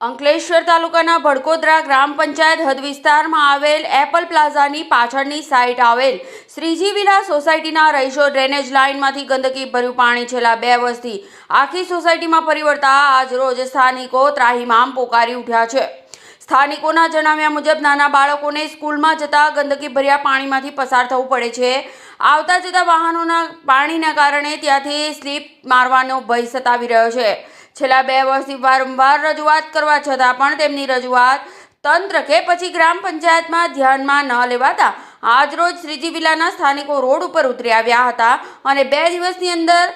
અંકલેશ્વર તાલુકાના ભડકોદરા ગ્રામ પંચાયત હદ વિસ્તારમાં આવેલ એપલ પ્લાઝાની પાછળની સાઇટ આવેલ શ્રીજી વિલા સોસાયટીના રહીશો ડ્રેનેજ લાઇનમાંથી ગંદકી ભર્યું પાણી છેલ્લા 2 વર્ષથી આખી સોસાયટીમાં ફરી વળતા આજરોજ સ્થાનિકો ત્રાહિમામ પોકારી ઉઠ્યા છે। સ્થાનિકોના જણાવ્યા મુજબ નાના બાળકોને સ્કૂલમાં જતા ગંદકી ભર્યા પાણીમાંથી પસાર થવું પડે છે। આવતા જતા વાહનોના પાણીના કારણે ત્યાંથી સ્લીપ મારવાનો ભય સતાવી રહ્યો છે। છેલ્લા 2 વર્ષથી વારંવાર રજૂઆત કરવા છતાં પણ તેમની રજૂઆત તંત્ર કે પછી ગ્રામ પંચાયતમાં ધ્યાનમાં ન લેવાતા આજરોજ શ્રીજી વિલાના સ્થાનિકો રોડ ઉપર ઉતરી આવ્યા હતા અને 2 દિવસની અંદર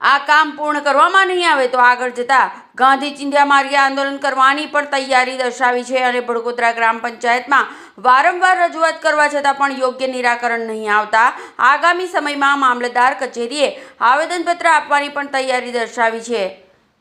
આ કામ પૂર્ણ કરવામાં નહીં આવે તો આગળ જતા ગાંધી ચિંધ્યા માર્ગે આંદોલન કરવાની પણ તૈયારી દર્શાવી છે અને ભડકોદરા ગ્રામ પંચાયતમાં વારંવાર રજૂઆત કરવા છતાં પણ યોગ્ય નિરાકરણ નહીં આવતા આગામી સમયમાં મામલતદાર કચેરીએ આવેદનપત્ર આપવાની પણ તૈયારી દર્શાવી છે।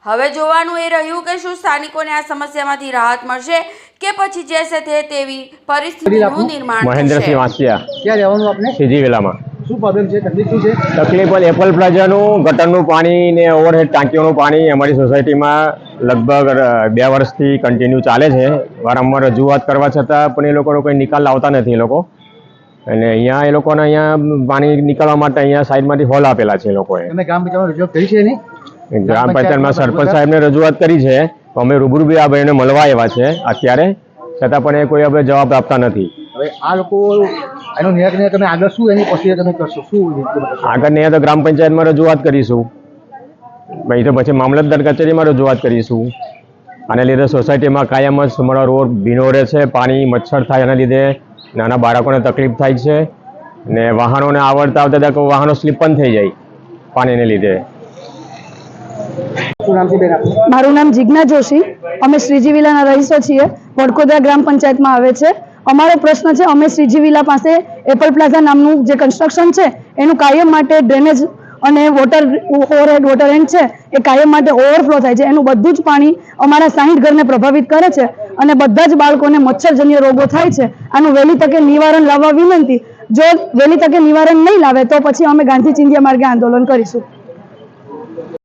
હવે જોવાનું એ રહ્યું કે શું સ્થાનિકોને આ સમસ્યામાંથી રાહત મળશે કે પછી જેસે તે તેવી પરિસ્થિતિનું નિર્માણ થશે। મહેન્દ્રસિંહ વાંસિયા, ક્યાં રહેવાનું આપને? શ્રીજી વિલામાં। શું પ્રોબ્લેમ છે? તકલીફ શું છે? તકલીફ એપલ પ્લાઝાનું ગટરનું પાણી ને ઓવરહેડ ટાંકીઓનું પાણી અમારી સોસાયટીમાં લગભગ 2 વર્ષથી કન્ટિન્યુ ચાલે છે। વારંવાર રજૂઆત કરવા છતાં પણ એ લોકોનો કોઈ નિકાલ લાવતા નથી એ લોકો। અને અહીંયા એ લોકોને અહીંયા પાણી નીકળવા માટે અહીંયા સાઈડમાંથી હોલ આપેલા છે એ લોકોએ। તમે ગ્રામ પંચાયતમાં રજૂઆત કરી છે નહીં? ગ્રામ પંચાયતમાં સરપંચ સાહેબને રજૂઆત કરી છે, અમે રૂબરૂ બી આ ભાઈને મળવા આવ્યા છે અત્યારે, છતાં પણ એ કોઈ હવે જવાબ આપતા નથી। હવે આ લોકો એનું નિરાકરણ તમે આગળ શું એની પ્રોસિજર તમે કરશો? શું આગળ નહીં તો ગ્રામ પંચાયતમાં રજૂઆત કરીશું, ભાઈ તો પછી મામલતદાર કચેરીમાં રજૂઆત કરીશું। આને લીધે સોસાયટીમાં કાયમ જ અમારો રોડ ભીનો રહે છે, પાણી મચ્છર થાય, એના લીધે નાના બાળકોને તકલીફ થાય છે અને વાહનોને આવડતા આવતા વાહનો સ્લીપ પણ થઈ જાય પાણીને લીધે। શું નામ છે બેન આપનું? મારું નામ જિજ્ઞા જોશી, અમે શ્રીજી વિલાના રહીશો છીએ, ભડકોદરા ગ્રામ પંચાયતમાં આવે છે। અમારો પ્રશ્ન છે, અમે શ્રીજી વિલા પાસે એપલ પ્લાઝા નામનું જે કન્સ્ટ્રક્શન છે એનું કાયમ માટે ડ્રેનેજ અને વોટર ઓવરહેડ વોટર એન્ડ છે એ કાયમ માટે ઓવરફ્લો થાય છે। એનું બધું જ પાણી અમારા 60 ઘરને પ્રભાવિત કરે છે અને બધા જ બાળકોને મચ્છરજન્ય રોગો થાય છે। આનું વહેલી તકે નિવારણ લાવવા વિનંતી। જો વહેલી તકે નિવારણ નહીં લાવે તો પછી અમે ગાંધી ચિંધ્યા માર્ગે આંદોલન કરીશું।